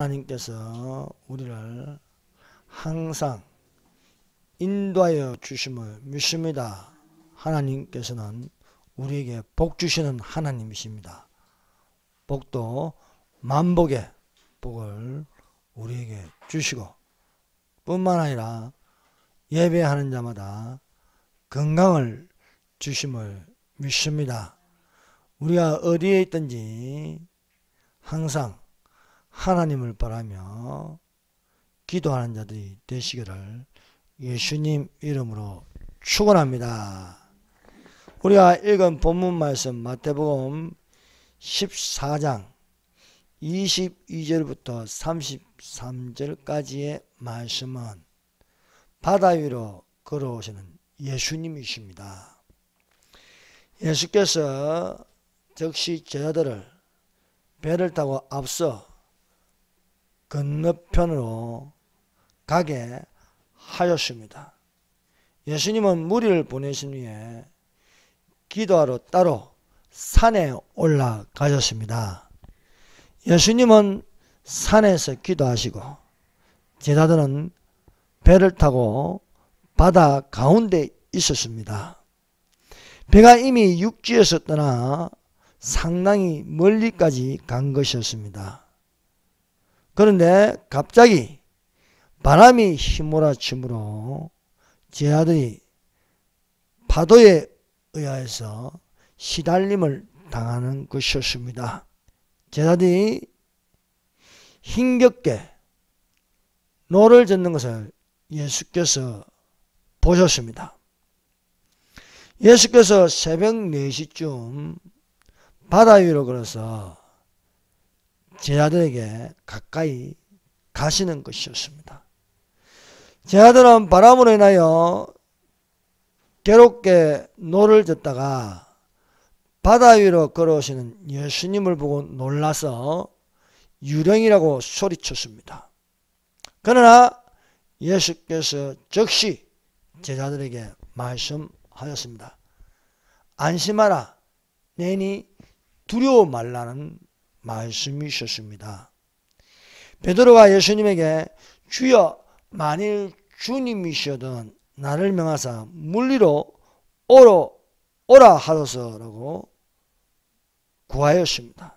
하나님께서 우리를 항상 인도하여 주심을 믿습니다. 하나님께서는 우리에게 복 주시는 하나님이십니다. 복도 만복의 복을 우리에게 주시고 뿐만 아니라 예배하는 자마다 건강을 주심을 믿습니다. 우리가 어디에 있든지 항상 하나님을 바라며 기도하는 자들이 되시기를 예수님 이름으로 축원합니다. 우리가 읽은 본문 말씀 마태복음 14장 22절부터 33절까지의 말씀은 바다 위로 걸어오시는 예수님이십니다. 예수께서 즉시 제자들을 배를 타고 앞서 건너편으로 가게 하였습니다. 예수님은 무리를 보내신 후에 기도하러 따로 산에 올라가셨습니다. 예수님은 산에서 기도하시고 제자들은 배를 타고 바다 가운데 있었습니다. 배가 이미 육지에서 떠나 상당히 멀리까지 간 것이었습니다. 그런데 갑자기 바람이 휘몰아치므로 제자들이 파도에 의하여서 시달림을 당하는 것이었습니다. 제자들이 힘겹게 노를 젓는 것을 예수께서 보셨습니다. 예수께서 새벽 4시쯤 바다 위로 걸어서 제자들에게 가까이 가시는 것이었습니다. 제자들은 바람으로 인하여 괴롭게 노를 젓다가 바다 위로 걸어오시는 예수님을 보고 놀라서 유령이라고 소리쳤습니다. 그러나 예수께서 즉시 제자들에게 말씀하셨습니다. 안심하라, 내니 두려워 말라는 말씀이셨습니다. 베드로가 예수님에게 주여, 만일 주님이시여든 나를 명하사 물 위로 오라 하소서라고 구하였습니다.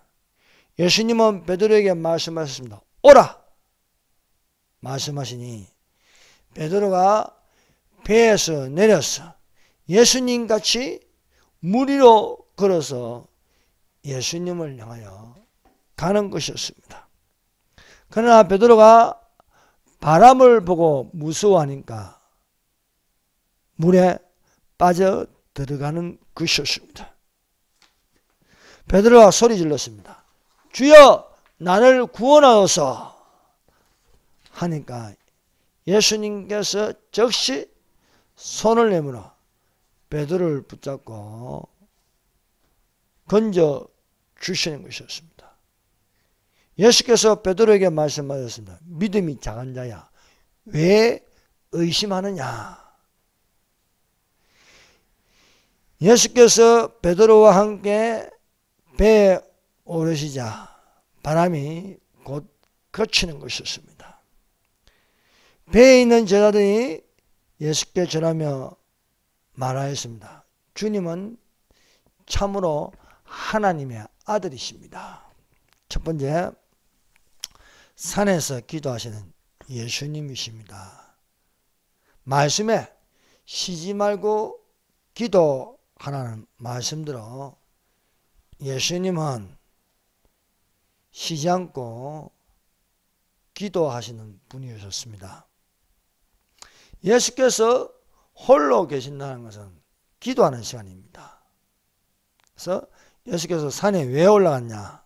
예수님은 베드로에게 말씀하셨습니다. 오라! 말씀하시니 베드로가 배에서 내려서 예수님같이 물 위로 걸어서 예수님을 향하여 가는 것이었습니다. 그러나 베드로가 바람을 보고 무서워하니까 물에 빠져 들어가는 것이었습니다. 베드로가 소리 질렀습니다. 주여, 나를 구원하소서 하니까 예수님께서 즉시 손을 내밀어 베드로를 붙잡고 건져 주시는 것이었습니다. 예수께서 베드로에게 말씀하셨습니다. 믿음이 작은 자야, 왜 의심하느냐? 예수께서 베드로와 함께 배에 오르시자 바람이 곧 그치는 것이었습니다. 배에 있는 제자들이 예수께 전하며 말하였습니다. 주님은 참으로 하나님의 아들이십니다. 첫 번째, 산에서 기도하시는 예수님이십니다. 말씀에 쉬지 말고 기도하라는 말씀대로 예수님은 쉬지 않고 기도하시는 분이셨습니다. 예수께서 홀로 계신다는 것은 기도하는 시간입니다. 그래서 예수께서 산에 왜 올라갔냐?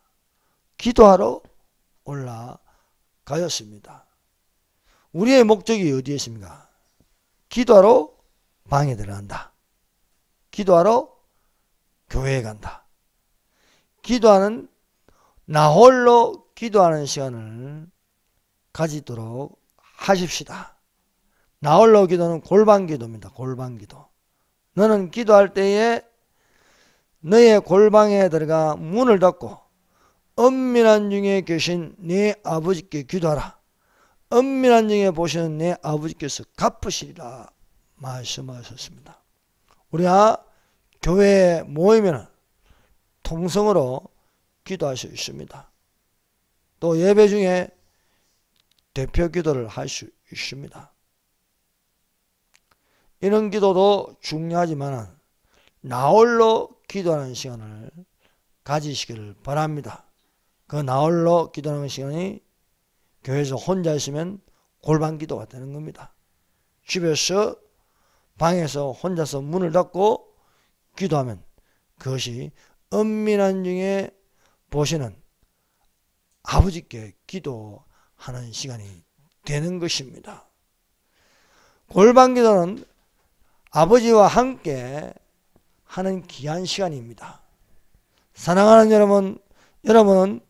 기도하러 올라가셨습니다. 우리의 목적이 어디에 있습니까? 기도하러 방에 들어간다. 기도하러 교회에 간다. 기도하는, 나 홀로 기도하는 시간을 가지도록 하십시다. 나 홀로 기도는 골방 기도입니다. 골방 기도. 너는 기도할 때에 너의 골방에 들어가 문을 닫고 은밀한 중에 계신 내 아버지께 기도하라. 은밀한 중에 보시는 내 아버지께서 갚으시리라 말씀하셨습니다. 우리가 교회에 모이면 통성으로 기도할 수 있습니다. 또 예배 중에 대표 기도를 할 수 있습니다. 이런 기도도 중요하지만 나홀로 기도하는 시간을 가지시기를 바랍니다. 그 나홀로 기도하는 시간이 교회에서 혼자 있으면 골방 기도가 되는 겁니다. 집에서 방에서 혼자서 문을 닫고 기도하면 그것이 은밀한 중에 보시는 아버지께 기도하는 시간이 되는 것입니다. 골방 기도는 아버지와 함께 하는 귀한 시간입니다. 사랑하는 여러분, 여러분은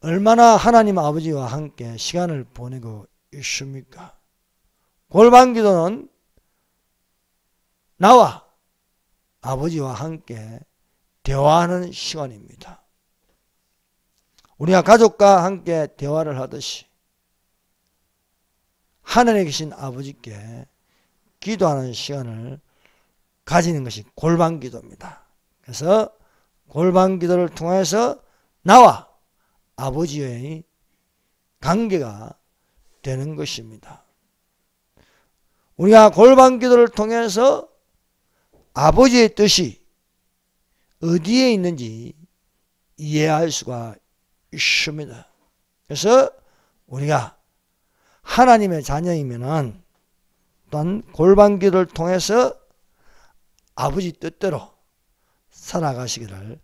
얼마나 하나님 아버지와 함께 시간을 보내고 있습니까? 골방 기도는 나와 아버지와 함께 대화하는 시간입니다. 우리가 가족과 함께 대화를 하듯이 하늘에 계신 아버지께 기도하는 시간을 가지는 것이 골방 기도입니다. 그래서 골방 기도를 통해서 나와 아버지의 관계가 되는 것입니다. 우리가 골방 기도를 통해서 아버지의 뜻이 어디에 있는지 이해할 수가 있습니다. 그래서 우리가 하나님의 자녀이면은 또한 골방 기도를 통해서 아버지 뜻대로 살아가시기를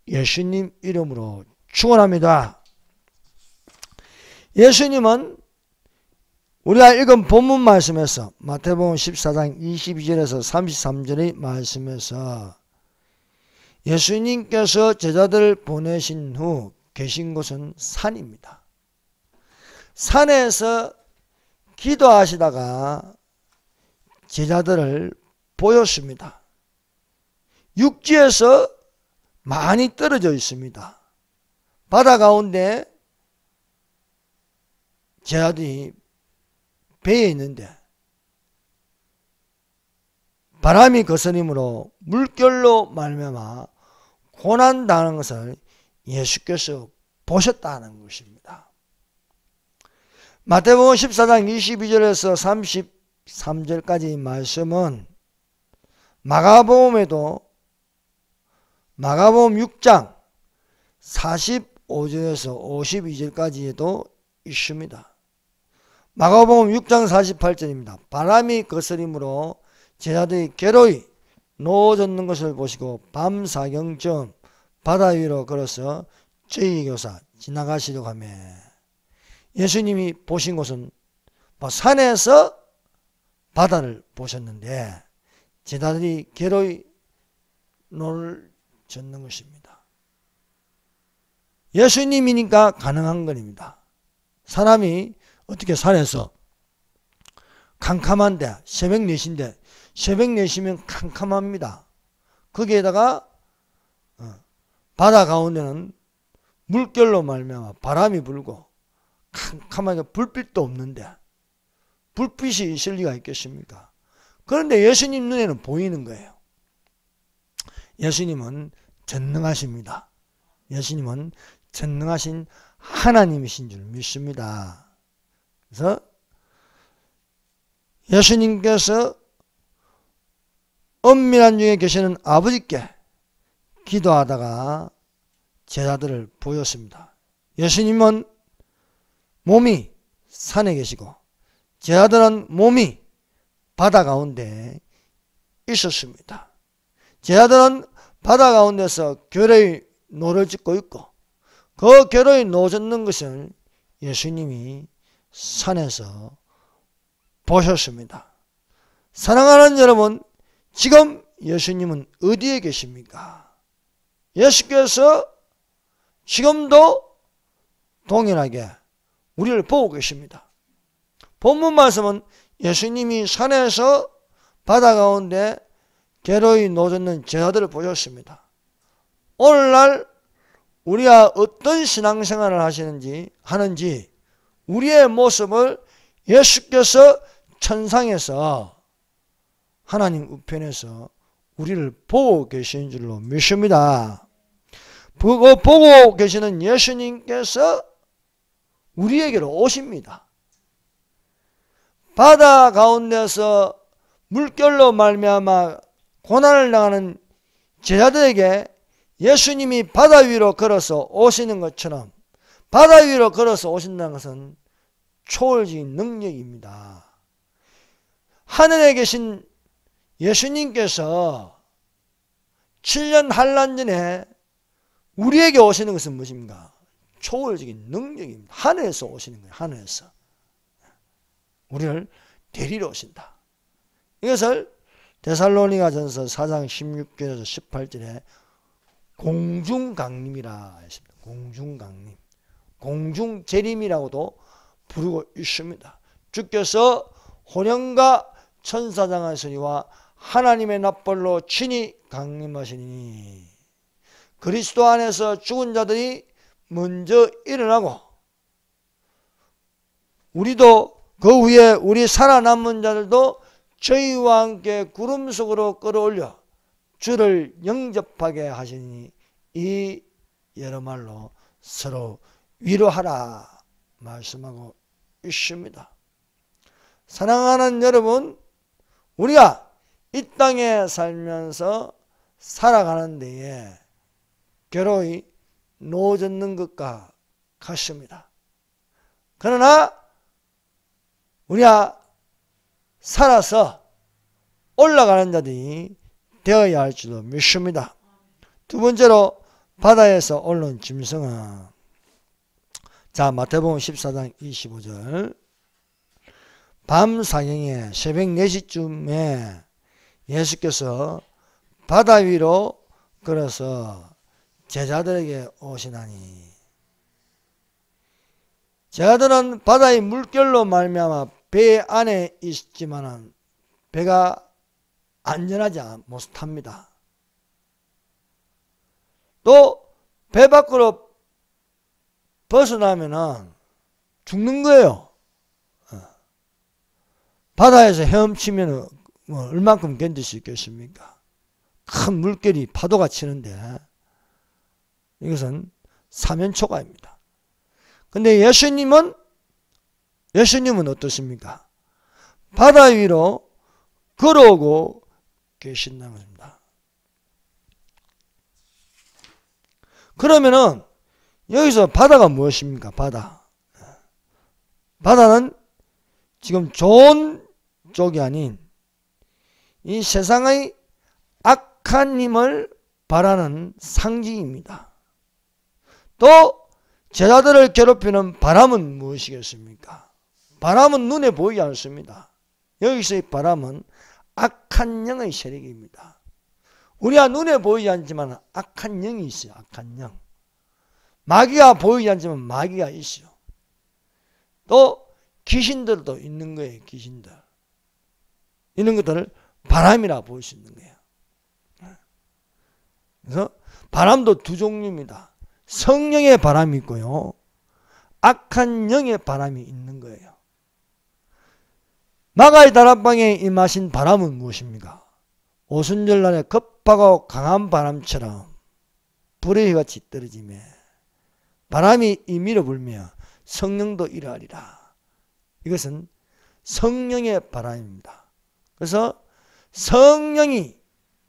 예수님 이름으로 축원합니다. 예수님은 우리가 읽은 본문 말씀에서 마태복음 14장 22절에서 33절의 말씀에서 예수님께서 제자들을 보내신 후 계신 곳은 산입니다. 산에서 기도하시다가 제자들을 보였습니다. 육지에서 많이 떨어져 있습니다. 바다 가운데 제자들이 배에 있는데 바람이 거스림으로 물결로 말미암아 고난당하는 것을 예수께서 보셨다는 것입니다. 마태복음 14장 22절에서 33절까지 말씀은 마가복음에도 마가복음 6장 45절에서 52절까지에도 있습니다. 마가복음 6장 48절입니다. 바람이 거스림으로 제자들이 괴로이 누워졌는 것을 보시고 밤 사경쯤 바다 위로 걸어서 저희 교사 지나가시려고 하며 예수님이 보신 곳은 산에서 바다를 보셨는데 제자들이 괴로이 누워졌는 것입니다. 예수님이니까 가능한 겁니다. 사람이 어떻게 산에서 캄캄한데 새벽 4시인데 새벽 4시면 캄캄합니다. 거기에다가 바다 가운데는 물결로 말미암아 바람이 불고 캄캄하게 불빛도 없는데 불빛이 있을 리가 있겠습니까? 그런데 예수님 눈에는 보이는 거예요. 예수님은 전능하십니다. 예수님은 전능하신 하나님이신 줄 믿습니다. 그래서 예수님께서 은밀한 중에 계시는 아버지께 기도하다가 제자들을 보였습니다. 예수님은 몸이 산에 계시고 제자들은 몸이 바다 가운데 있었습니다. 제자들은 바다 가운데서 괴로이 노를 짓고 있고 그 괴로이 노젓는 것을 예수님이 산에서 보셨습니다. 사랑하는 여러분, 지금 예수님은 어디에 계십니까? 예수께서 지금도 동일하게 우리를 보고 계십니다. 본문 말씀은 예수님이 산에서 바다 가운데 괴로이 노젓는 제자들을 보셨습니다. 오늘날 우리가 어떤 신앙생활을 하는지 우리의 모습을 예수께서 천상에서 하나님 우편에서 우리를 보고 계시는 줄로 믿습니다. 보고 계시는 예수님께서 우리에게로 오십니다. 바다 가운데서 물결로 말미암아 고난을 당하는 제자들에게 예수님이 바다 위로 걸어서 오시는 것처럼 바다 위로 걸어서 오신다는 것은 초월적인 능력입니다. 하늘에 계신 예수님께서 7년 한란 전에 우리에게 오시는 것은 무엇입니까? 초월적인 능력입니다. 하늘에서 오시는 거예요. 하늘에서 우리를 데리러 오신다. 이것을 데살로니가전서 4장 16절에서 18절에 공중강림이라 했습니다. 공중강림, 공중재림이라고도 부르고 있습니다. 주께서 혼연과 천사장의 소리와 하나님의 납벌로 친히 강림하시니 그리스도 안에서 죽은 자들이 먼저 일어나고 우리도 그 후에 우리 살아남은 자들도 저희와 함께 구름 속으로 끌어올려 주를 영접하게 하시니 이 여러 말로 서로 위로하라 말씀하고 있습니다. 사랑하는 여러분, 우리가 이 땅에 살면서 살아가는 데에 괴로이 놓아졌는 것과 같습니다. 그러나 우리가 살아서 올라가는 자들이 되어야 할 줄도 믿습니다. 두 번째로 바다에서 올라온 짐승은, 자, 마태복음 14장 25절, 밤 사경에 새벽 4시쯤에 예수께서 바다 위로 걸어서 제자들에게 오시나니, 제자들은 바다의 물결로 말미암아 배 안에 있지만은 배가 안전하지 못합니다. 또 배 밖으로 벗어나면은 죽는 거예요. 바다에서 헤엄치면 얼만큼 견딜 수 있겠습니까? 큰 물결이 파도가 치는데 이것은 사면초가입니다. 근데 예수님은 어떻습니까? 바다 위로 걸어오고 계신다는 것입니다. 그러면은 여기서 바다가 무엇입니까? 바다는 지금 좋은 쪽이 아닌 이 세상의 악한 힘을 바라는 상징입니다. 또 제자들을 괴롭히는 바람은 무엇이겠습니까? 바람은 눈에 보이지 않습니다. 여기서의 바람은 악한 영의 세력입니다. 우리가 눈에 보이지 않지만 악한 영이 있어요. 악한 영. 마귀가 보이지 않지만 마귀가 있어요. 또 귀신들도 있는 거예요. 귀신들. 이런 것들을 바람이라 볼 수 있는 거예요. 그래서 바람도 두 종류입니다. 성령의 바람이 있고요, 악한 영의 바람이 있는 거예요. 마가의 다락방에 임하신 바람은 무엇입니까? 오순절날에 급하고 강한 바람처럼 불의 같이 떨어지며 바람이 임의로 불며 성령도 이러하리라. 이것은 성령의 바람입니다. 그래서 성령이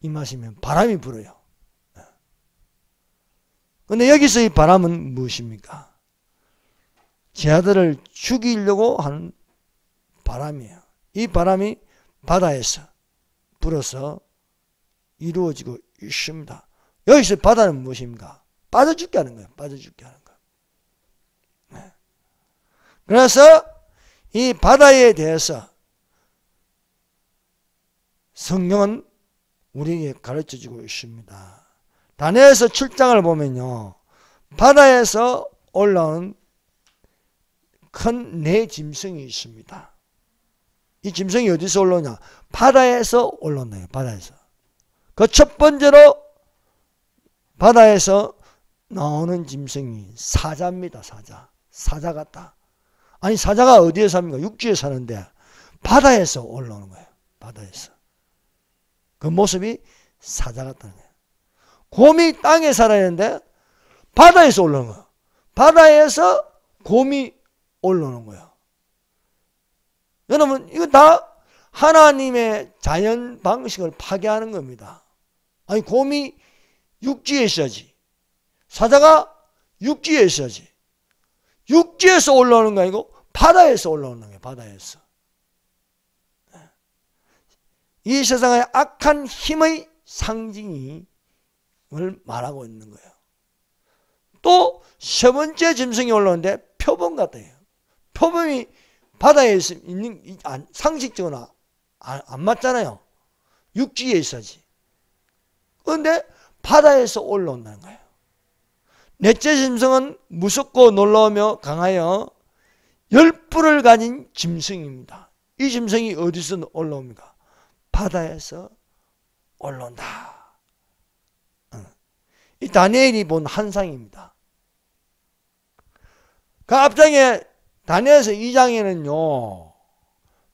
임하시면 바람이 불어요. 그런데 여기서 이 바람은 무엇입니까? 제자들을 죽이려고 하는 바람이에요. 이 바람이 바다에서 불어서 이루어지고 있습니다. 여기서 바다는 무엇입니까? 빠져 죽게 하는 거예요. 빠져 죽게 하는 거예요. 그래서 이 바다에 대해서 성경은 우리에게 가르쳐주고 있습니다. 다니엘서 7장을 보면요, 바다에서 올라오는 큰 네 짐승이 있습니다. 이 짐승이 어디서 올라오냐? 바다에서 올라온다. 바다에서. 그 첫 번째로 바다에서 나오는 짐승이 사자입니다. 사자 같다. 아니 사자가 어디에 삽니까? 육지에 사는데 바다에서 올라오는 거예요. 바다에서. 그 모습이 사자 같다는 거예요. 곰이 땅에 살아야 하는데 바다에서 올라오는 거예요. 바다에서 곰이 올라오는 거예요. 여러분 이거 다 하나님의 자연 방식을 파괴하는 겁니다. 아니 곰이 육지에 있어야지. 사자가 육지에 있어야지. 육지에서 올라오는 거 아니고 바다에서 올라오는 거예요. 바다에서. 이 세상의 악한 힘의 상징을 말하고 있는 거예요. 또 세 번째 짐승이 올라오는데 표범 같아요. 표범이 바다에 있는 상식적으로 안 맞잖아요. 육지에 있어야지. 그런데 바다에서 올라온다는 거예요. 넷째 짐승은 무섭고 놀라우며 강하여 열불을 가진 짐승입니다. 이 짐승이 어디서 올라옵니까? 바다에서 올라온다. 이 다니엘이 본 환상입니다. 그 앞장에 다니엘서 2장에는요.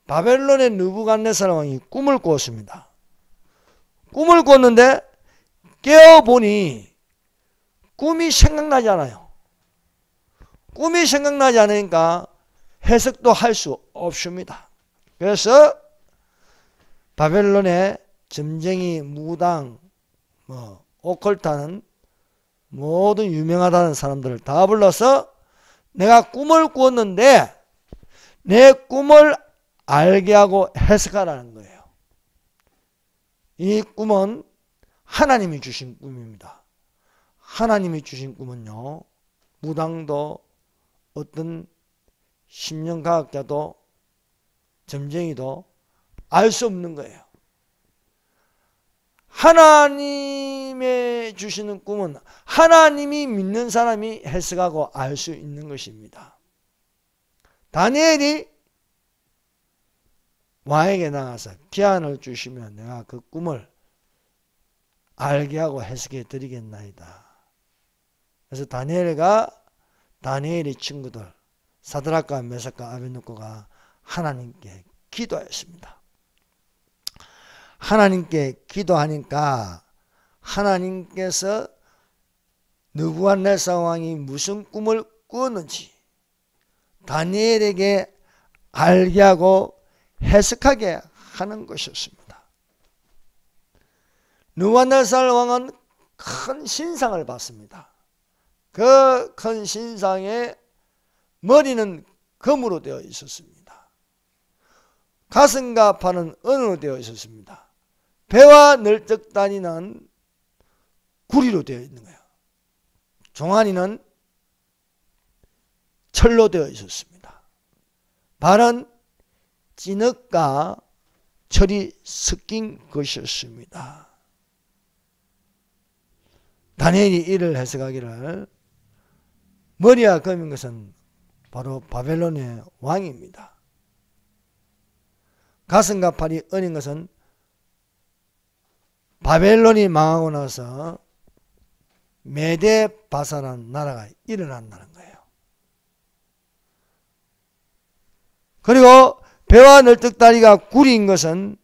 바벨론의 느부갓네살 왕이 꿈을 꾸었습니다. 꿈을 꿨는데 깨어보니 꿈이 생각나지 않아요. 꿈이 생각나지 않으니까 해석도 할 수 없습니다. 그래서 바벨론의 점쟁이, 무당, 오컬트하는 모든 유명하다는 사람들을 다 불러서 내가 꿈을 꾸었는데 내 꿈을 알게 하고 해석하라는 거예요. 이 꿈은 하나님이 주신 꿈입니다. 하나님이 주신 꿈은요. 무당도 어떤 심령과학자도 점쟁이도 알 수 없는 거예요. 하나님의 주시는 꿈은 하나님이 믿는 사람이 해석하고 알 수 있는 것입니다. 다니엘이 왕에게 나가서 기한을 주시면 내가 그 꿈을 알게 하고 해석해 드리겠나이다. 그래서 다니엘의 친구들 사드락과 메삭과 아벳느고가 하나님께 기도했습니다. 하나님께 기도하니까 하나님께서 느부갓네살 왕이 무슨 꿈을 꾸었는지 다니엘에게 알게 하고 해석하게 하는 것이었습니다. 느부갓네살 왕은 큰 신상을 봤습니다. 그 큰 신상의 머리는 금으로 되어 있었습니다. 가슴과 팔은 은으로 되어 있었습니다. 배와 널쩍다니는 구리로 되어 있는 거예요. 종아리는 철로 되어 있었습니다. 발은 진흙과 철이 섞인 것이었습니다. 다니엘이 이를 해석하기를 머리와 금인 것은 바로 바벨론의 왕입니다. 가슴과 팔이 은인 것은 바벨론이 망하고 나서 메데 바사라는 나라가 일어난다는 거예요. 그리고 배와 널떡다리가 구리인 것은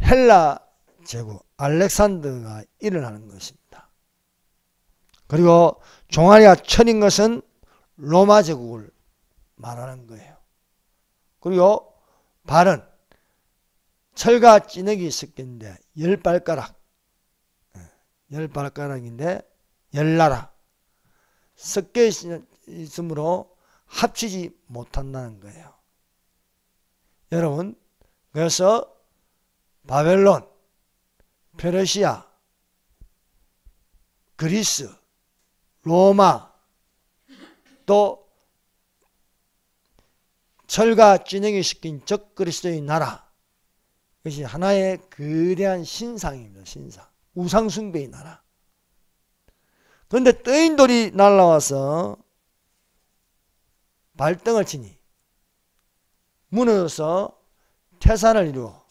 헬라 제국 알렉산더가 일어나는 것입니다. 그리고 종아리가 천인 것은 로마 제국을 말하는 거예요. 그리고 발은 철과 찌꺼기 섞였는데 10발가락, 10발가락인데 10나라 섞여 있으므로 합치지 못한다는 거예요. 여러분, 그래서 바벨론, 페르시아, 그리스, 로마, 또 철과 찌꺼기 섞인 적그리스도의 나라, 이것이 하나의 거대한 신상입니다. 신상. 우상숭배의 나라. 그런데 뜨인 돌이 날아와서 발등을 치니 무너져서 태산을 이루어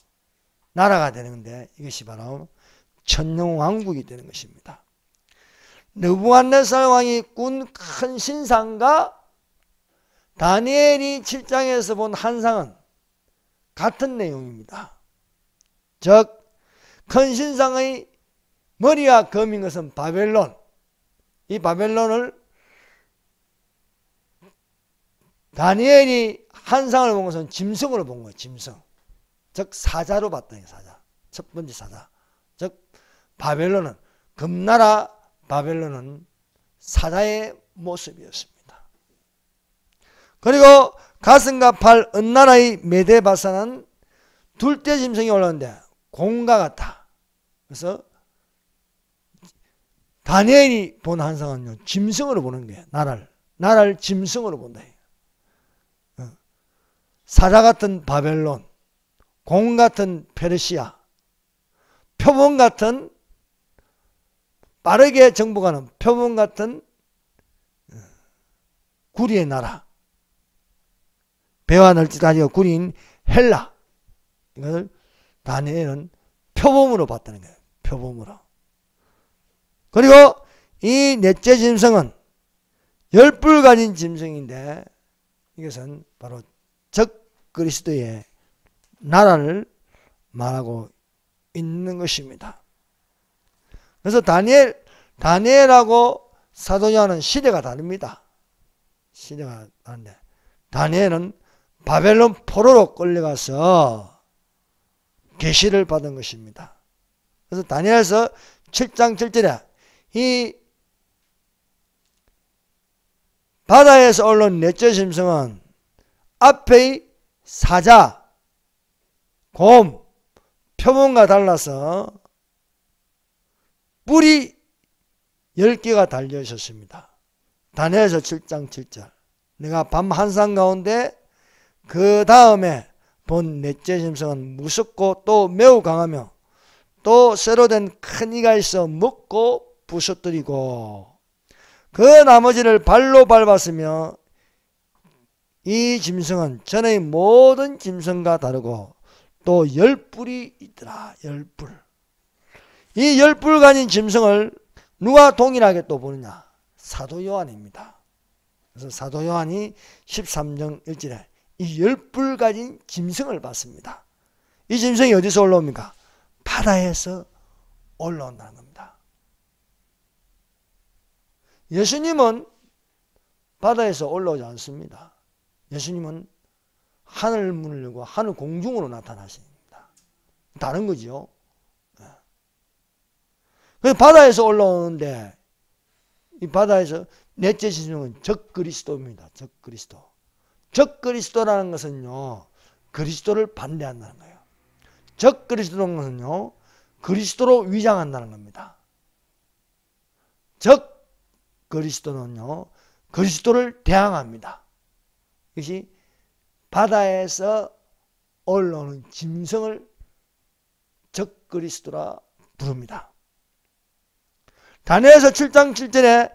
나라가 되는 건데 이것이 바로 천년왕국이 되는 것입니다. 느부갓네살 왕이 꾼 큰 신상과 다니엘이 7장에서 본 환상은 같은 내용입니다. 즉 큰 신상의 머리와 검인 것은 바벨론, 이 바벨론을 다니엘이 환상을 본 것은 짐승으로 본 거예요. 짐승. 즉 사자로 봤다. 사자. 첫 번째 사자. 즉 바벨론은, 금나라 바벨론은 사자의 모습이었습니다. 그리고 가슴과 팔 은나라의 메데바사는 둘째 짐승이 올라오는데 공과 같아. 그래서 다니엘이 본 환상은요, 짐승으로 보는 거예요. 나라를 짐승으로 본다. 사자 같은 바벨론, 공 같은 페르시아, 표범 같은, 빠르게 정복하는 표범 같은 구리의 나라, 배와 널찍하지가 구리인 헬라, 이것을 다니엘은 표범으로 봤다는 거예요. 표범으로. 그리고 이 넷째 짐승은 열뿔 가진 짐승인데, 이것은 바로 적 그리스도의 나라를 말하고 있는 것입니다. 그래서 다니엘하고 사도 요한은 시대가 다릅니다. 시대가 다른데, 다니엘은 바벨론 포로로 끌려가서 계시를 받은 것입니다. 그래서 다니엘서 7장 7절에 이 바다에서 올라온 넷째 짐승은 앞의 사자, 곰, 표범과 달라서 뿔이 10개가 달려 있었습니다. 다니엘서 7장 7절. 내가 밤 환상 가운데 그 다음에 본 넷째 짐승은 무섭고 또 매우 강하며 또 쇠로 된 큰 이가 있어 먹고 부서뜨리고 그 나머지를 발로 밟았으며 이 짐승은 전의 모든 짐승과 다르고 또 10뿔이 있더라. 10뿔. 이 10뿔 가진 짐승을 누가 동일하게 또 보느냐? 사도 요한입니다. 그래서 사도 요한이 13장 1절에 이 10뿔 가진 짐승을 봤습니다. 이 짐승이 어디서 올라옵니까? 바다에서 올라온다는 겁니다. 예수님은 바다에서 올라오지 않습니다. 예수님은 하늘 문을 열고 하늘 공중으로 나타나십니다. 다른 거죠. 그래서 바다에서 올라오는데 이 바다에서 넷째 짐승은 적 그리스도입니다. 적 그리스도. 적 그리스도라는 것은요, 그리스도를 반대한다는 거예요. 적 그리스도라는 것은요, 그리스도로 위장한다는 겁니다. 적 그리스도는요, 그리스도를 대항합니다. 이것이 바다에서 올라오는 짐승을 적 그리스도라 부릅니다. 다니엘서 7장 7절에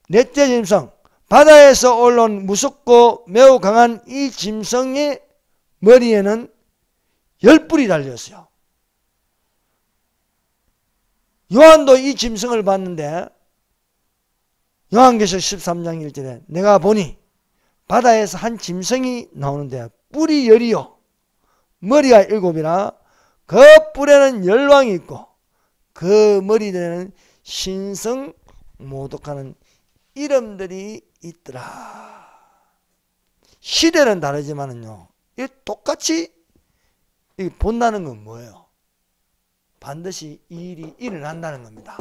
넷째 짐승, 바다에서 올라온 무섭고 매우 강한 이 짐승의 머리에는 10뿔이 달렸어요. 요한도 이 짐승을 봤는데 요한계시록 13장 1절에 내가 보니 바다에서 한 짐승이 나오는데 뿔이 10이요 머리가 7이라 그 뿔에는 열왕이 있고 그 머리에는 신성 모독하는 이름들이 있더라. 시대는 다르지만은요, 이 똑같이 본다는 건 뭐예요? 반드시 이 일이 일어난다는 겁니다.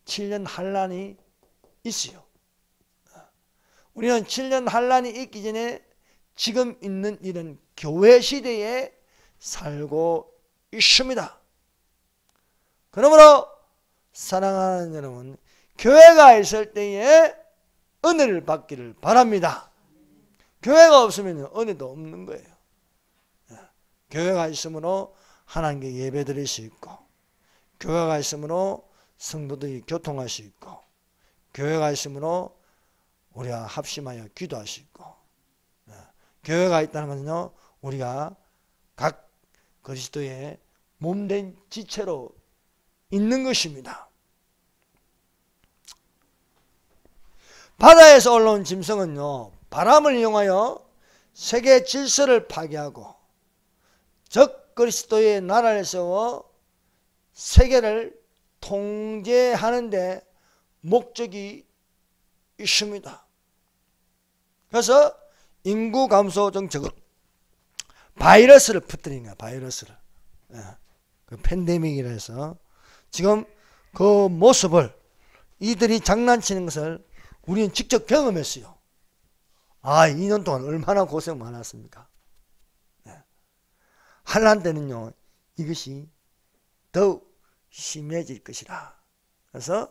7년 환란이 있어요. 우리는 7년 환란이 있기 전에 지금 있는 일은 교회 시대에 살고 있습니다. 그러므로 사랑하는 여러분, 교회가 있을 때에 은혜를 받기를 바랍니다. 교회가 없으면 은혜도 없는 거예요. 교회가 있으므로 하나님께 예배 드릴 수 있고, 교회가 있으므로 성도들이 교통할 수 있고, 교회가 있으므로 우리가 합심하여 기도할 수 있고, 교회가 있다는 것은요, 우리가 각 그리스도의 몸된 지체로 있는 것입니다. 바다에서 올라온 짐승은요, 바람을 이용하여 세계 질서를 파괴하고 적 그리스도의 나라를 세워 세계를 통제하는 데 목적이 있습니다. 그래서 인구 감소 정책으로 바이러스를 퍼뜨리는 거야. 바이러스를. 그 팬데믹이라 해서 지금 그 모습을 이들이 장난치는 것을 우리는 직접 경험했어요. 아, 2년 동안 얼마나 고생 많았습니까? 한란 때는요, 이것이 더욱 심해질 것이라. 그래서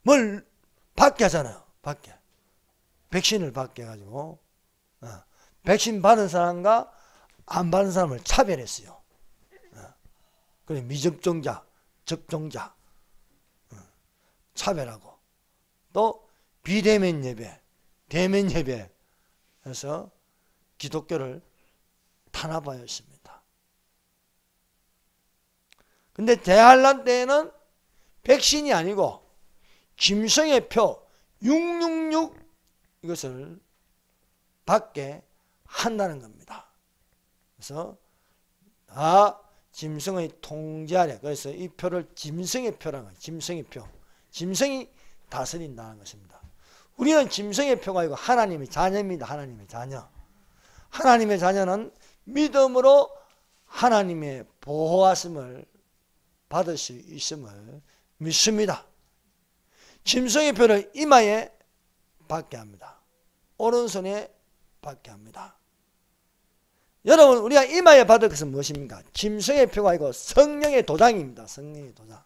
뭘 받게 하잖아요. 받게. 백신을 받게 해가지고 백신 받은 사람과 안 받은 사람을 차별했어요. 그래, 미접종자, 접종자 차별하고, 또 비대면 예배, 대면 예배 해서 기독교를 탄압하였습니다. 근데 대한란 때에는 백신이 아니고 짐승의 표 666 이것을 받게 한다는 겁니다. 그래서 짐승의 통제하래. 그래서 이 표를 짐승의 표라는 거예요. 짐승의 표. 짐승이 다스린다는 것입니다. 우리는 짐승의 표가 아니고 하나님의 자녀입니다. 하나님의 자녀. 하나님의 자녀는 믿음으로 하나님의 보호하심을 받을 수 있음을 믿습니다. 짐승의 표를 이마에 받게 합니다. 오른손에 받게 합니다. 여러분, 우리가 이마에 받을 것은 무엇입니까? 짐승의 표가 아니고 성령의 도장입니다. 성령의 도장.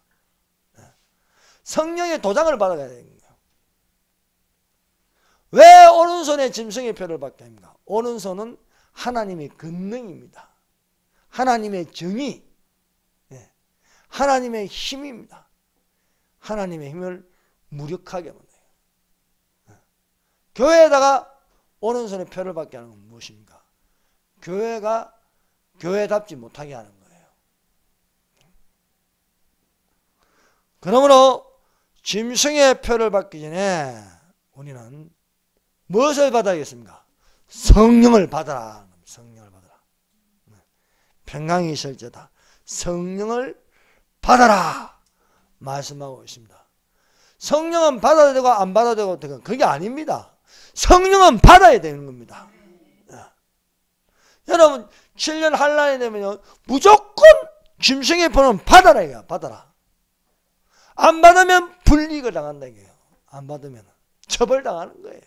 성령의 도장을 받아야 되는 거예요. 왜 오른손에 짐승의 표를 받게 합니까? 오른손은 하나님의 권능입니다. 하나님의 정의, 하나님의 힘입니다. 하나님의 힘을 무력하게 만들어요. 교회에다가 오른손에 표를 받게 하는 건 무엇입니까? 교회가 교회답지 못하게 하는 거예요. 그러므로 짐승의 표를 받기 전에 우리는 무엇을 받아야겠습니까? 성령을 받아라. 성령을 받아라. 평강이 있을지어다. 성령을 받아라 말씀하고 있습니다. 성령은 받아도 되고 안 받아도 되고 그게 아닙니다. 성령은 받아야 되는 겁니다. 여러분, 7년 한란이 되면 무조건 짐승의 표는 받아라 이거야. 받아라. 안 받으면 불이익을 당한다 이거예요. 안 받으면 처벌당하는 거예요.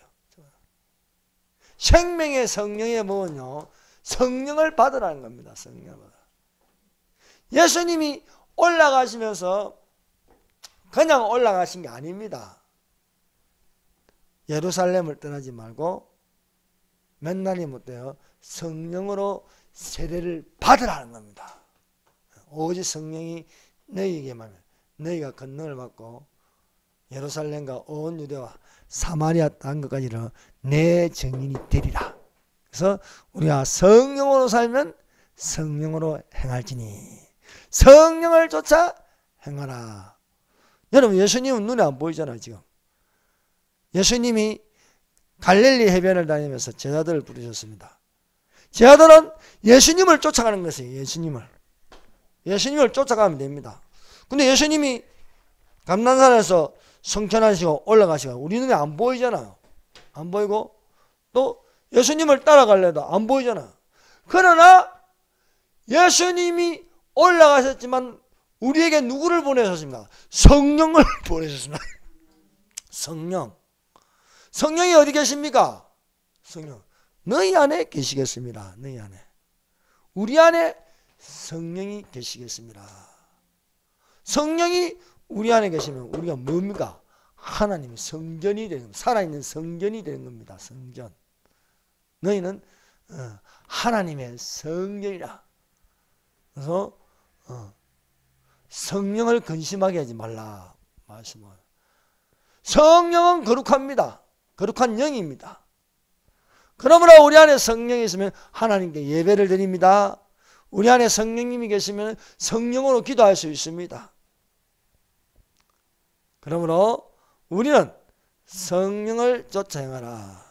생명의 성령의 뭐는요, 성령을 받으라는 겁니다. 성령을 받으라. 예수님이 올라가시면서 그냥 올라가신 게 아닙니다. 예루살렘을 떠나지 말고 몇 날이 못돼요. 성령으로 세례를 받으라는 겁니다. 오직 성령이 너희에게만, 너희가 권능을 받고 예루살렘과 온 유대와 사마리아 땅 것까지는 내 증인이 되리라. 그래서 우리가 성령으로 살면 성령으로 행할지니 성령을 쫓아 행하라. 여러분, 예수님은 눈에 안 보이잖아요. 지금 예수님이 갈릴리 해변을 다니면서 제자들을 부르셨습니다. 제자들은 예수님을 쫓아가는 것이에요. 예수님을 쫓아가면 됩니다. 근데 예수님이 감난산에서 성천하시고 올라가시고 우리 눈에 안 보이잖아요. 안 보이고 또 예수님을 따라가려도 안 보이잖아요. 그러나 예수님이 올라가셨지만 우리에게 누구를 보내셨습니까? 성령을 보내셨습니다. 성령이 어디 계십니까? 성령. 너희 안에 계시겠습니다. 너희 안에. 우리 안에 성령이 계시겠습니다. 성령이 우리 안에 계시면 우리가 뭡니까? 하나님의 성전이 되는 겁니다. 살아있는 성전이 되는 겁니다. 성전. 너희는 하나님의 성전이라. 그래서 성령을 근심하게 하지 말라 말씀을. 성령은 거룩합니다. 거룩한 영입니다. 그러므로 우리 안에 성령이 있으면 하나님께 예배를 드립니다. 우리 안에 성령님이 계시면 성령으로 기도할 수 있습니다. 그러므로 우리는 성령을 쫓아 행하라.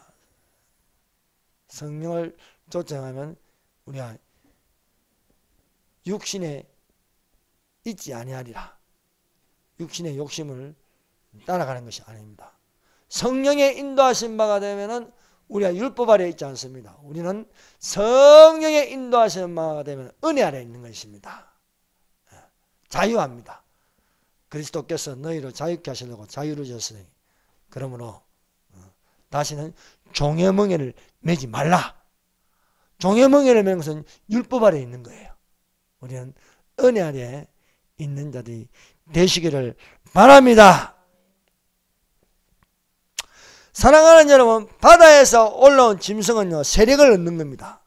성령을 쫓아 행하면 우리가 육신에 있지 아니하리라. 육신의 욕심을 따라가는 것이 아닙니다. 성령의 인도하신 바가 되면은 우리가 율법 아래에 있지 않습니다. 우리는 성령의 인도하신 바가 되면 은혜 아래에 있는 것입니다. 자유합니다. 그리스도께서 너희를 자유케 하시려고 자유를 주셨으니 그러므로 다시는 종의 멍에를 매지 말라. 종의 멍에를 매는 것은 율법 아래에 있는 거예요. 우리는 은혜 아래에 있는 자들이 되시기를 바랍니다. 사랑하는 여러분, 바다에서 올라온 짐승은요, 세력을 얻는 겁니다.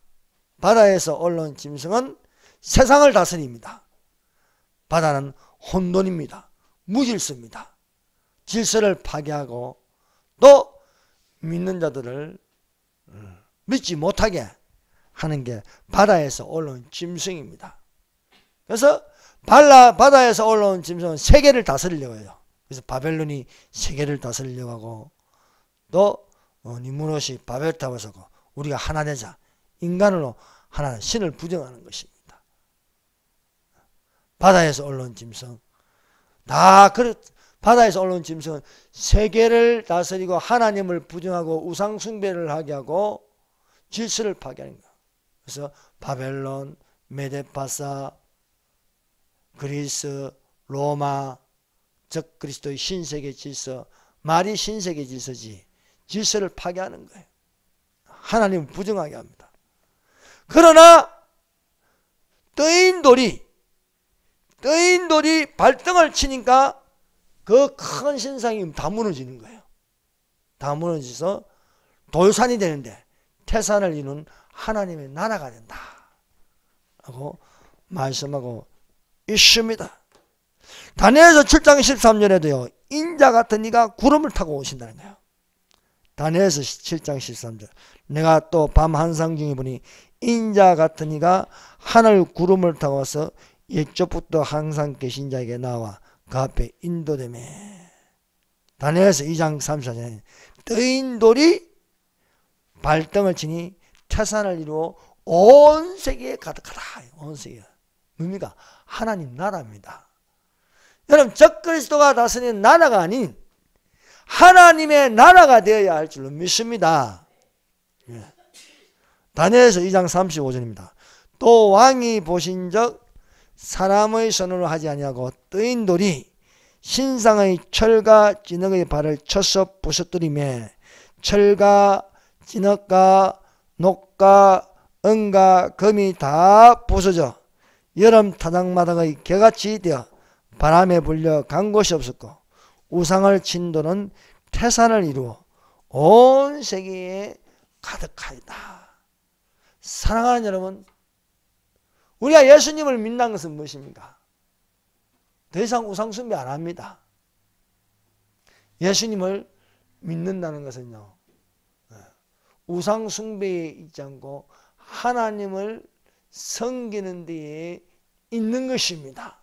바다에서 올라온 짐승은 세상을 다스립니다. 바다는 혼돈입니다. 무질서입니다. 질서를 파괴하고 또 믿는 자들을 믿지 못하게 하는 게 바다에서 올라온 짐승입니다. 그래서 바다에서 올라온 짐승은 세계를 다스리려고 해요. 그래서 바벨론이 세계를 다스리려고 하고 또 니무롯이 바벨탑에서 우리가 하나 되자, 인간으로 하나, 신을 부정하는 것입니다. 바다에서 올라온 짐승, 바다에서 올라온 짐승은 세계를 다스리고 하나님을 부정하고 우상 숭배를 하게 하고 질서를 파괴하는 거예요. 그래서 바벨론, 메데파사, 그리스, 로마, 즉 그리스도의 신세계 질서, 말이 신세계 질서지 질서를 파괴하는 거예요. 하나님을 부정하게 합니다. 그러나 떠인 돌이 발등을 치니까 그 큰 신상이 다 무너지는 거예요. 다 무너져서 돌산이 되는데 태산을 이룬 하나님의 나라가 된다 라고 말씀하고 있습니다. 다니엘서 7장 13절에도요, 인자 같은 이가 구름을 타고 오신다는 거예요. 다니엘서 7장 13절, 내가 또 밤 한상 중에 보니 인자 같은 이가 하늘 구름을 타고 와서 옛적부터 항상 계신 자에게 나와 그 앞에 인도되며. 다니엘서 2장 34절에 떠인 돌이 발등을 치니 태산을 이루어 온 세계에 가득하다. 온 세계. 뭡니까? 하나님 나라입니다. 여러분, 적그리스도가 다스리는 나라가 아닌 하나님의 나라가 되어야 할 줄로 믿습니다. 다니엘서 2장 35절입니다. 또 왕이 보신 적 사람의 손으로 하지 아니하고 뜨인 돌이 신상의 철과 진흙의 발을 쳐서 부서뜨리며 철과 진흙과 녹과 은과 금이 다 부서져 여름 타작마당의 개같이 되어 바람에 불려 간 곳이 없었고 우상을 친 돌은 태산을 이루어 온 세계에 가득하였다. 사랑하는 여러분, 우리가 예수님을 믿는 것은 무엇입니까? 더 이상 우상 숭배 안 합니다. 예수님을 믿는다는 것은요, 우상 숭배에 있지 않고 하나님을 섬기는 데에 있는 것입니다.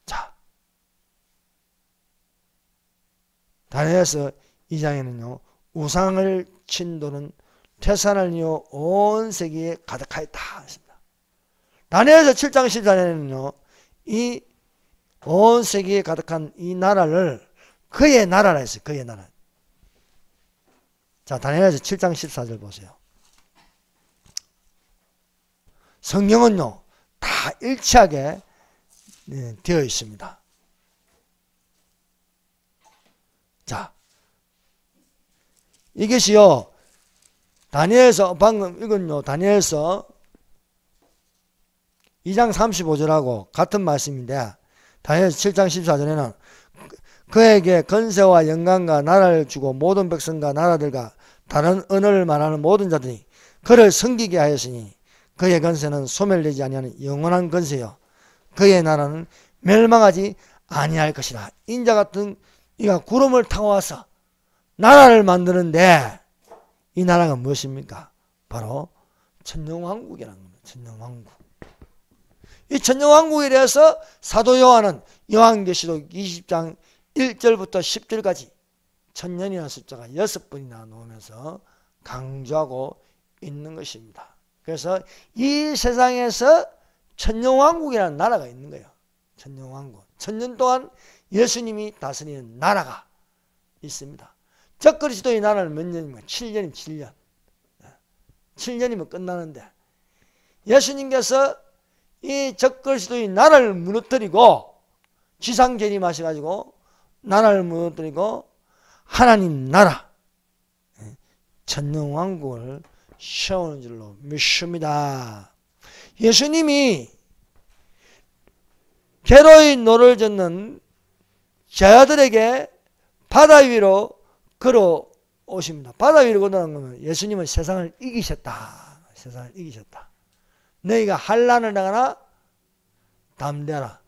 자, 다니엘서 2장에는요, 우상을 친 돌은 태산을 이어 온 세계에 가득하였다 했습니다. 다니엘서 7장 14절에는요, 이 온 세계에 가득한 이 나라를 그의 나라라 했어요. 그의 나라. 자, 다니엘서 7장 14절 보세요. 성경은요, 다 일치하게 되어 있습니다. 자, 이것이요, 다니엘서, 방금 이건요, 다니엘서 2장 35절하고 같은 말씀인데, 다니엘서 7장 14절에는 그에게 건세와 영광과 나라를 주고 모든 백성과 나라들과 다른 언어를 말하는 모든 자들이 그를 섬기게 하였으니 그의 건세는 소멸되지 아니하는 영원한 건세요. 그의 나라는 멸망하지 아니할 것이라. 인자 같은 이가 구름을 타고 와서 나라를 만드는데 이 나라가 무엇입니까? 바로 천년왕국이라는 겁니다. 천년왕국. 이 천년왕국에 대해서 사도 요한은 요한계시록 20장 1절부터 10절까지 천년이라는 숫자가 6번이나 나오면서 강조하고 있는 것입니다. 그래서 이 세상에서 천년왕국이라는 나라가 있는 거예요. 천년왕국. 천년 동안 예수님이 다스리는 나라가 있습니다. 적그리스도의 나라는 몇 년입니까? 7년이면 7년. 7년이면 끝나는데 예수님께서 이 적그리스도의 나라를 무너뜨리고 지상 재림하셔가지고 나라를 무너뜨리고 하나님 나라 천년왕국을 세우는 줄로 믿습니다. 예수님이 괴로이 노를 젓는 제자들에게 바다 위로 걸어오십니다. 바다 위로 걸어오는 거면 예수님은 세상을 이기셨다. 세상을 이기셨다. 너희가 환난을 당하나 담대하라.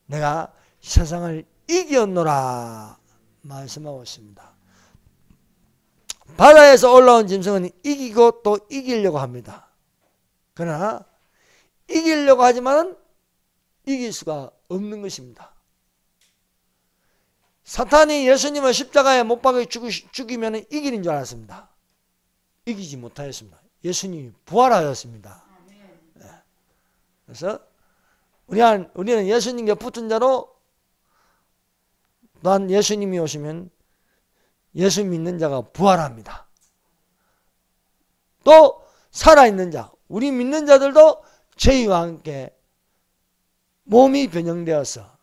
내가 세상을 이겼노라 말씀하고 있습니다. 바다에서 올라온 짐승은 이기고 또 이기려고 합니다. 그러나 이기려고 하지만 이길 수가 없는 것입니다. 사탄이 예수님을 십자가에 못 박아 죽이면 이기는 줄 알았습니다. 이기지 못하였습니다. 예수님이 부활하였습니다. 네. 그래서 우리는 예수님께 붙은 자로 난 예수님이 오시면 예수 믿는 자가 부활합니다. 또 살아있는 자, 우리 믿는 자들도 죄와 함께 몸이 변형되어서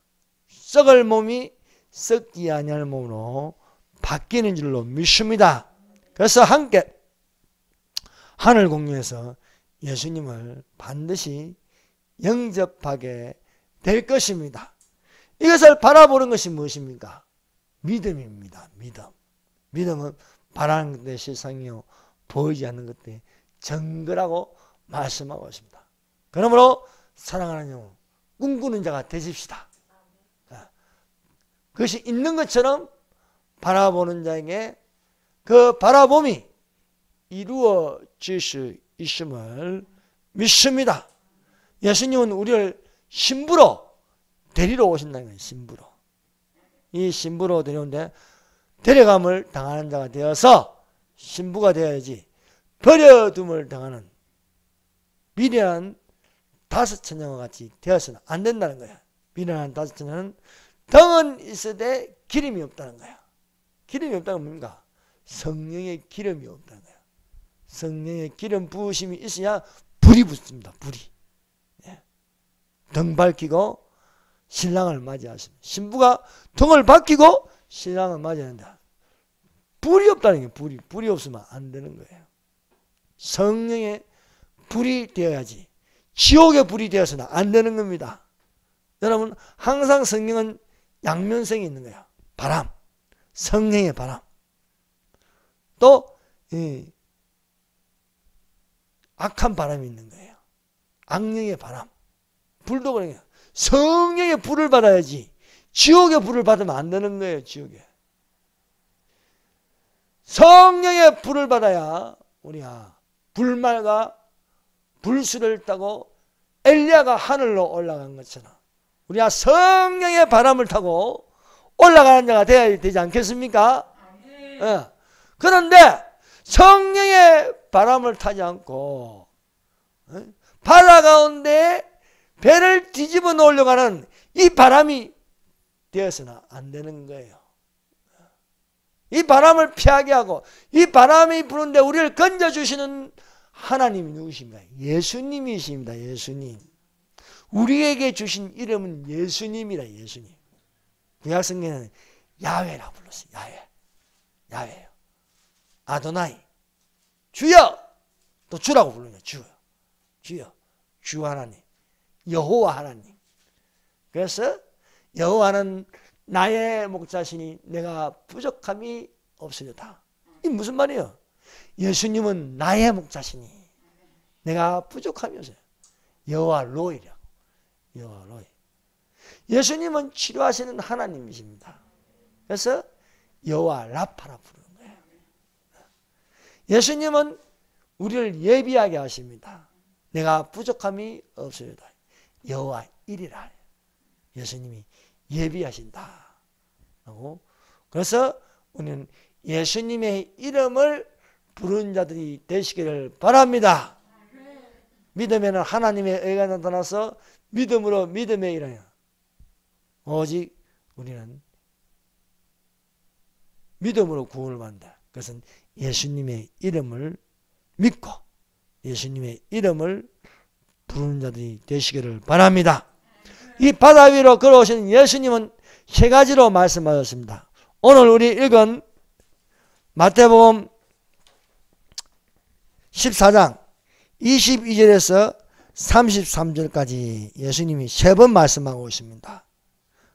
썩을 몸이 썩지 아니할 몸으로 바뀌는 줄로 믿습니다. 그래서 함께 하늘 공유에서 예수님을 반드시 영접하게 될 것입니다. 이것을 바라보는 것이 무엇입니까? 믿음입니다. 믿음. 믿음은 바라는 것의 실상이요 보이지 않는 것의 증거라고 말씀하고 있습니다. 그러므로 사랑하는 영, 꿈꾸는 자가 되십시다. 그것이 있는 것처럼 바라보는 자에게 그 바라봄이 이루어질 수 있음을 믿습니다. 예수님은 우리를 신부로 데리러 오신다는 거예요. 신부로. 이 신부로 데려오는데 데려감을 당하는 자가 되어서 신부가 되어야지 버려둠을 당하는 미련한 다섯 처녀와 같이 되어서는 안 된다는 거예요. 미련한 다섯 처녀는 덩은 있으되 기름이 없다는 거예요. 기름이 없다는 건 뭡니까? 성령의 기름이 없다는 거예요. 성령의 기름 부으심이 있어야 불이 붙습니다. 불이. 예. 등 밝히고 신랑을 맞이하십니다. 신부가 등을 밝히고 신랑을 맞이한다. 불이 없다는 게 불이 없으면 안 되는 거예요. 성령의 불이 되어야지. 지옥의 불이 되어서는 안 되는 겁니다. 여러분 항상 성령은 양면성이 있는 거예요. 바람, 성령의 바람. 또 악한 바람이 있는 거예요. 악령의 바람. 불도 그래요. 성령의 불을 받아야지 지옥의 불을 받으면 안 되는 거예요. 지옥에. 성령의 불을 받아야 우리가 불말과 불수를 타고 엘리야가 하늘로 올라간 것처럼 우리가 성령의 바람을 타고 올라가는 자가 되어야 되지 않겠습니까? 그런데 성령의 바람을 타지 않고 바다 가운데 배를 뒤집어 놓으려고 하는 이 바람이 되어서는 안 되는 거예요. 이 바람을 피하게 하고 이 바람이 부는데 우리를 건져주시는 하나님이 누구십니까? 예수님이십니다. 예수님. 우리에게 주신 이름은 예수님이라. 예수님. 구약성경에는 야훼라고 불렀어요. 야훼. 야훼요. 아도나이. 주여. 또 주라고 부르는 주요. 주여. 주 하나님. 여호와 하나님. 그래서 여호와는 나의 목자시니 내가 부족함이 없으리다. 이 무슨 말이에요? 예수님은 나의 목자시니 내가 부족함이 없어요. 여호와 로이라고. 여호와 로이. 예수님은 치료하시는 하나님이십니다. 그래서 여호와 라파라 부르는 거예요. 예수님은 우리를 예비하게 하십니다. 내가 부족함이 없으리다. 여호와 이리라. 예수님이 예비하신다. 그래서 우리는 예수님의 이름을 부르는 자들이 되시기를 바랍니다. 믿으면 하나님의 의가 나타나서 믿음으로 믿음에 이르냐. 오직 우리는 믿음으로 구원을 받는다. 그것은 예수님의 이름을 믿고 예수님의 이름을 부르는 자들이 되시기를 바랍니다. 이 바다 위로 걸어오신 예수님은 세 가지로 말씀하셨습니다. 오늘 우리 읽은 마태복음 14장 22절에서 33절까지 예수님이 세 번 말씀하고 있습니다.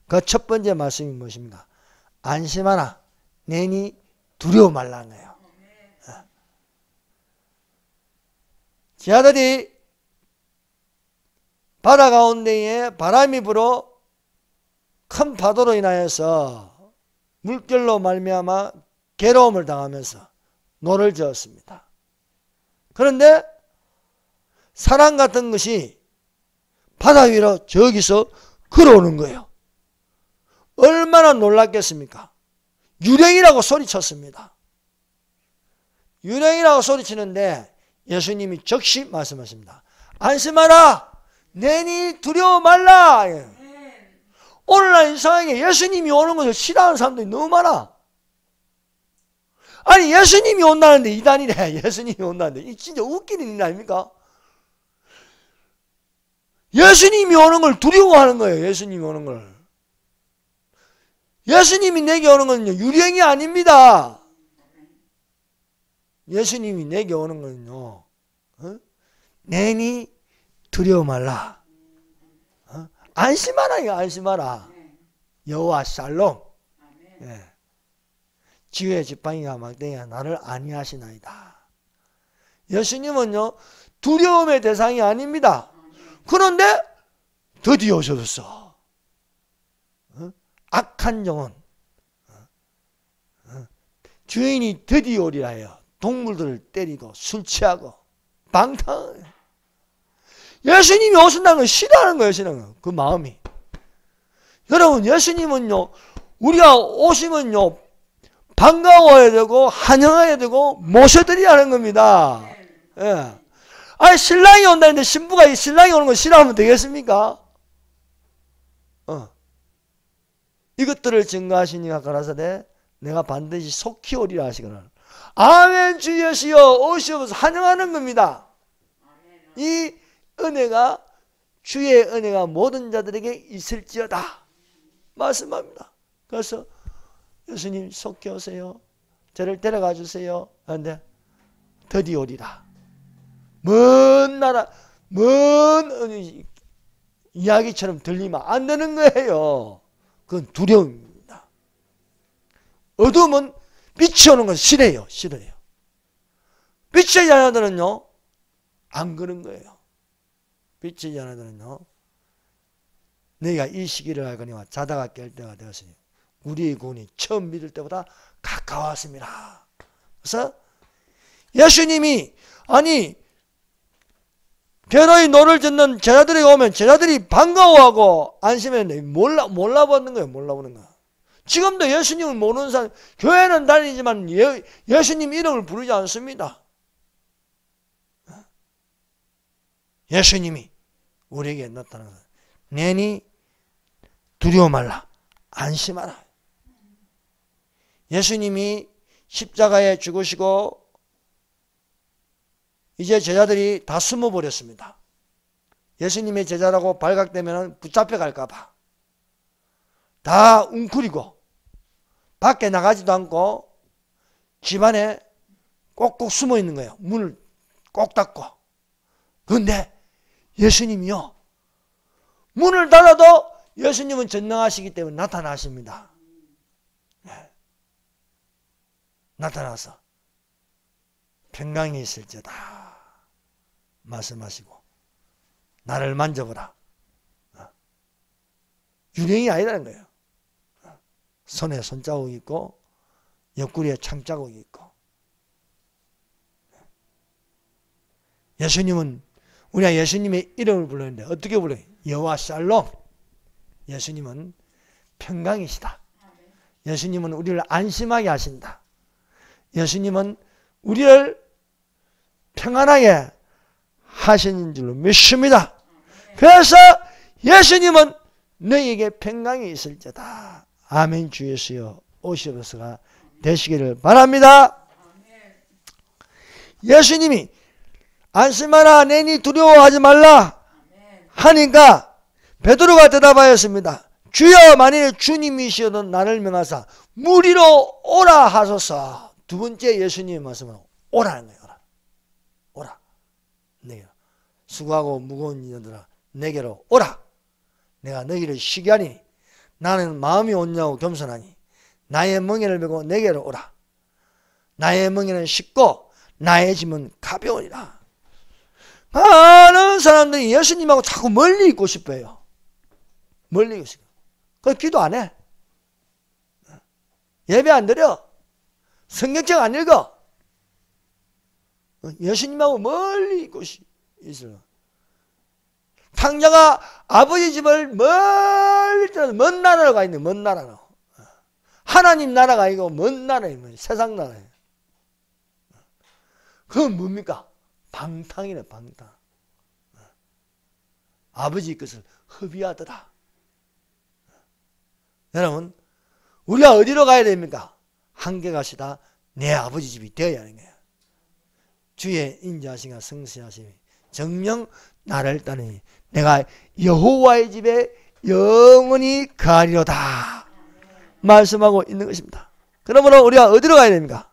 그 첫 번째 말씀이 무엇입니까? 안심하라, 내니 두려워 말라는 거예요. 제자들이 바다 가운데에 바람이 불어 큰 파도로 인하여서 물결로 말미암아 괴로움을 당하면서 노를 저었습니다. 그런데 사람 같은 것이 바다 위로 저기서 걸어오는 거예요. 얼마나 놀랐겠습니까? 유령이라고 소리쳤습니다. 유령이라고 소리치는데 예수님이 즉시 말씀하십니다. 안심하라, 내니 두려워 말라. 오늘날 이 상황에 예수님이 오는 것을 싫어하는 사람들이 너무 많아. 아니 예수님이 온다는데 이단이래. 예수님이 온다는데 이 진짜 웃기는 일 아닙니까? 예수님이 오는 걸 두려워하는 거예요. 예수님이 오는 걸. 예수님이 내게 오는 건 유령이 아닙니다. 예수님이 내게 오는 거는요, 내니 두려워 말라. 안심하라, 이거 안심하라. 여호와 샬롬. 예. 지혜의 지팡이가 막대기가 나를 안위하시나이다. 예수님은요, 두려움의 대상이 아닙니다. 그런데 드디어 오셨어. 악한 영혼. 주인이 드디어 오리라 해요. 동물들을 때리고 술 취하고 방탕. 예수님이 오신다는 걸 싫어하는 거예요. 싫어하는 거. 그 마음이. 여러분 예수님은요, 우리가 오시면요 반가워야 되고 환영해야 되고 모셔드려야 하는 겁니다. 예. 아니 신랑이 온다는데 신부가 이 신랑이 오는 거 싫어하면 되겠습니까? 이것들을 증거하시니까 가라사대 내가 반드시 속히 오리라 하시거늘. 아멘 주 예수여 오시옵소서 환영하는 겁니다. 이 은혜가 주의 은혜가 모든 자들에게 있을지어다 말씀합니다. 그래서 예수님 속히 오세요. 저를 데려가 주세요. 그런데 드디어 오리라. 먼 나라 먼 이야기처럼 들리면 안 되는 거예요. 그건 두려움입니다. 어둠은 빛이 오는 건 싫어요. 싫어요. 빛의 자녀들은요 안 그런 거예요. 빛의 자녀들은요 너희가 이 시기를 알거니와 자다가 깰 때가 되었으니 우리의 구원이 처음 믿을 때보다 가까웠습니다. 그래서 예수님이 아니 괴로이 노를 젓는 제자들이 오면 제자들이 반가워하고 안심했는데 몰라보는 거예요. 몰라보는 거. 지금도 예수님을 모르는 사람 교회는 다니지만 예수님 이름을 부르지 않습니다. 예수님이 우리에게 나타나는 거예요. 내니 두려워 말라. 안심하라. 예수님이 십자가에 죽으시고 이제 제자들이 다 숨어버렸습니다. 예수님의 제자라고 발각되면 붙잡혀 갈까봐 다 웅크리고 밖에 나가지도 않고 집안에 꼭꼭 숨어 있는 거예요. 문을 꼭 닫고. 그런데 예수님이요 문을 닫아도 예수님은 전능하시기 때문에 나타나십니다. 네. 나타나서 평강이 있을지어다 말씀하시고 나를 만져보라. 유령이 아니라는 거예요. 손에 손자국이 있고 옆구리에 창자국이 있고. 예수님은 우리가 예수님의 이름을 부르는데 어떻게 불러요? 여호와 샬롬. 예수님은 평강이시다. 예수님은 우리를 안심하게 하신다. 예수님은 우리를 평안하게 하시는 줄로 믿습니다. 그래서 예수님은 너희에게 평강이 있을지어다. 아멘. 주 예수여 오시옵소서가 되시기를 바랍니다. 예수님이 안심하라 내니 두려워하지 말라 하니까 베드로가 대답하였습니다. 주여 만일 주님이시여도 나를 명하사 무리로 오라 하소서. 두 번째 예수님의 말씀은 오라는 거예요. 오라. 내게로. 수고하고 무거운 이들아 내게로 오라. 내가 너희를 쉬게 하니 나는 마음이 온유하고 겸손하니 나의 멍에를 메고 내게로 오라. 나의 멍에는 쉽고 나의 짐은 가벼우니라. 많은 사람들이 예수님하고 자꾸 멀리 있고 싶어요. 멀리 있고 싶어요. 그래서 기도 안 해. 예배 안 드려. 성경책 안 읽어. 예수님하고 멀리 있고 있어요. 탕자가 아버지 집을 멀리 떠나서 먼 나라로 가 있는 먼 나라로. 하나님 나라가 아니고 먼 나라예요. 세상 나라예요. 그건 뭡니까? 방탕이네, 방탕. 아버지 것을 허비하더라. 여러분, 우리가 어디로 가야 됩니까? 한계 가시다 내 아버지 집이 되어야 하는 거예요. 주의 인자하시가 성시하심이 정령 나를 따르니 내가 여호와의 집에 영원히 거하리로다 말씀하고 있는 것입니다. 그러므로 우리가 어디로 가야 됩니까?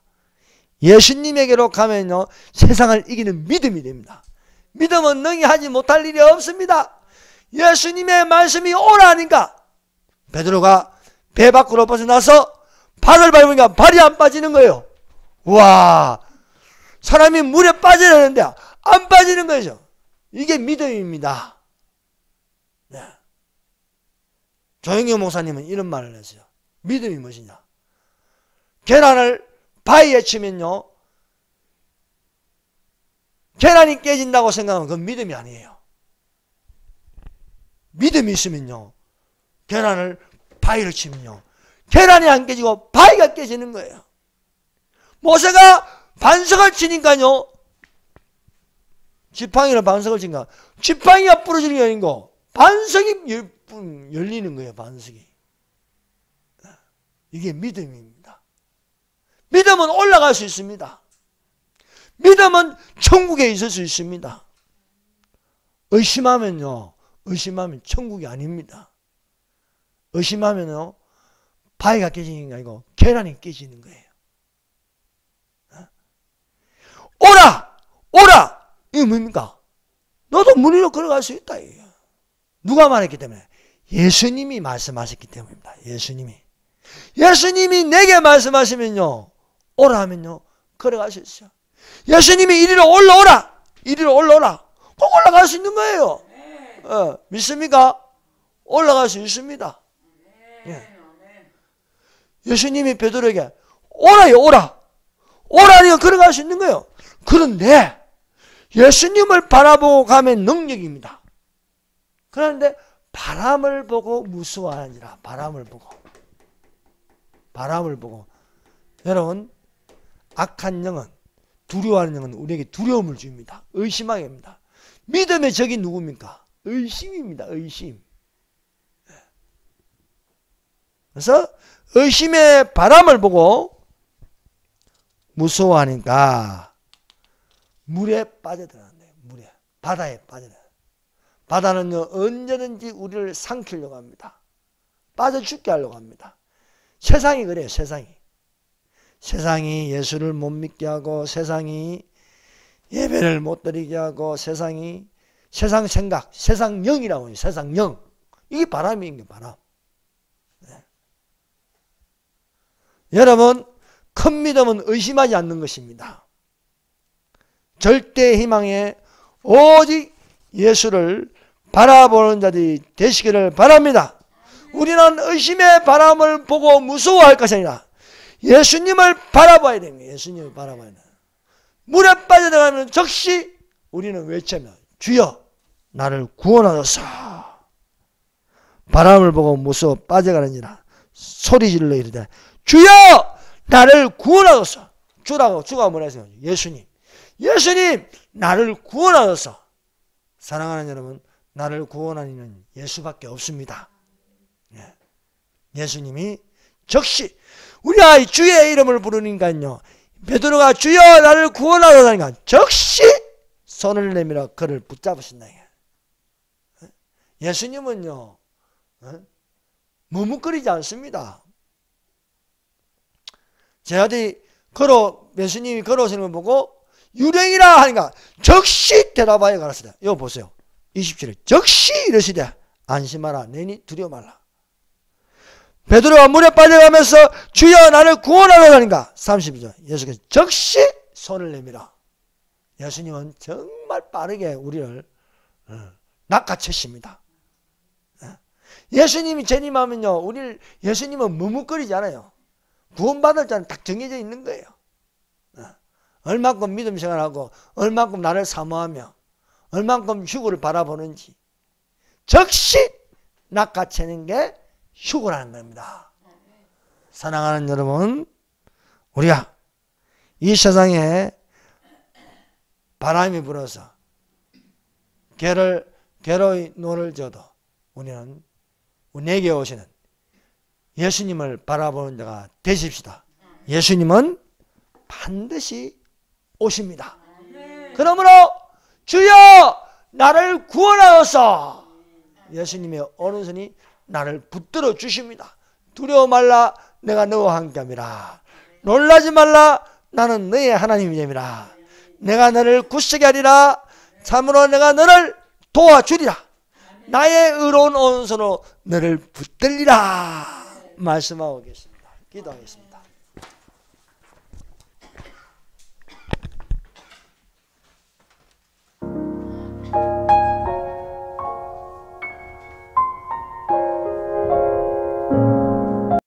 예수님에게로 가면요 세상을 이기는 믿음이 됩니다. 믿음은 능히 하지 못할 일이 없습니다. 예수님의 말씀이 오라니까 베드로가 배 밖으로 벗어나서 발을 밟으니까 발이 안 빠지는 거예요. 와, 사람이 물에 빠져야 되는데 안 빠지는 거죠. 이게 믿음입니다. 네. 조영경 목사님은 이런 말을 했어요. 믿음이 무엇이냐? 계란을 바위에 치면요 계란이 깨진다고 생각하면 그건 믿음이 아니에요. 믿음이 있으면요 계란을 바위로 치면요 계란이 안 깨지고 바위가 깨지는 거예요. 모세가 반석을 치니까요 지팡이로 반석을 치니까 지팡이가 부러지는 게 아니고 반석이 열리는 거예요. 반석이. 이게 믿음입니다. 믿음은 올라갈 수 있습니다. 믿음은 천국에 있을 수 있습니다. 의심하면요 의심하면 천국이 아닙니다. 의심하면요 바위가 깨지는 게 아니고 계란이 깨지는 거예요. 오라! 오라! 이거 뭡니까? 너도 문 위로 걸어갈 수 있다. 이거. 누가 말했기 때문에? 예수님이 말씀하셨기 때문입니다. 예수님이 내게 말씀하시면요 오라 하면요 걸어갈 수 있어요. 예수님이 이리로 올라오라! 이리로 올라오라! 꼭 올라갈 수 있는 거예요. 믿습니까? 올라갈 수 있습니다. 예. 예수님이 베드로에게 오라요 오라! 오라니까 걸어갈 수 있는 거예요. 그런데 예수님을 바라보고 가면 능력입니다. 그런데 바람을 보고 무서워하니라. 바람을 보고 여러분 악한 영은 두려워하는 영은 우리에게 두려움을 줍니다. 의심하게 합니다. 믿음의 적이 누굽니까? 의심입니다. 의심. 그래서 의심의 바람을 보고 무서워하니까 물에 빠져들어간대요. 물에. 바다에 빠져들어요. 바다는요 언제든지 우리를 삼키려고 합니다. 빠져 죽게 하려고 합니다. 세상이 그래요. 세상이 예수를 못 믿게 하고 세상이 예배를 못 드리게 하고 세상이 세상 생각, 세상 영이라고 해요. 세상 영. 이게 바람인 게 바람. 네. 여러분 큰 믿음은 의심하지 않는 것입니다. 절대 희망에 오직 예수를 바라보는 자들이 되시기를 바랍니다. 우리는 의심의 바람을 보고 무서워할 것이 아니라 예수님을 바라봐야 됩니다. 예수님을 바라봐야 됩니다. 물에 빠져들어가면 즉시 우리는 외쳐며 주여 나를 구원하소서. 바람을 보고 무서워 빠져가느니라 소리질러 이르되 주여 나를 구원하소서. 주가 뭐라 했어요? 예수님. 예수님 나를 구원하소서. 사랑하는 여러분, 나를 구원하는 이는 예수밖에 없습니다. 예수님이 즉시 우리 아이 주의 이름을 부르니까요, 베드로가 주여 나를 구원하소서니까 즉시 손을 내밀어 그를 붙잡으신다. 예수님은요 머뭇거리지 않습니다. 제 아들이 예수님이 걸어오시는 걸 보고 유령이라 하니까 즉시 대답하여 가라시다. 이거 보세요. 27절 즉시 이러시되 안심하라 내니 두려워 말라. 베드로가 물에 빠져가면서 주여 나를 구원하라 하니까 32절 예수께서 즉시 손을 내밀어. 예수님은 정말 빠르게 우리를 낚아채십니다. 예수님이 재림하면요, 예수님은 머뭇거리지 않아요. 구원받을 자는 딱 정해져 있는 거예요. 얼만큼 믿음 생활하고 얼만큼 나를 사모하며 얼만큼 휴거를 바라보는지 즉시 낚아채는 게 휴거라는 겁니다. 사랑하는 여러분, 우리가 이 세상에 바람이 불어서 괴로이 노를 져도 우리는 내게 오시는 예수님을 바라보는 자가 되십시다. 예수님은 반드시 오십니다. 그러므로 주여 나를 구원하소서. 예수님의 오른손이 나를 붙들어 주십니다. 두려워 말라 내가 너와 함께함이라. 놀라지 말라 나는 너의 하나님이니라. 내가 너를 굳세게 하리라. 참으로 내가 너를 도와주리라. 나의 의로운 오른손으로 너를 붙들리라 말씀하고 계십니다. 기도하겠습니다.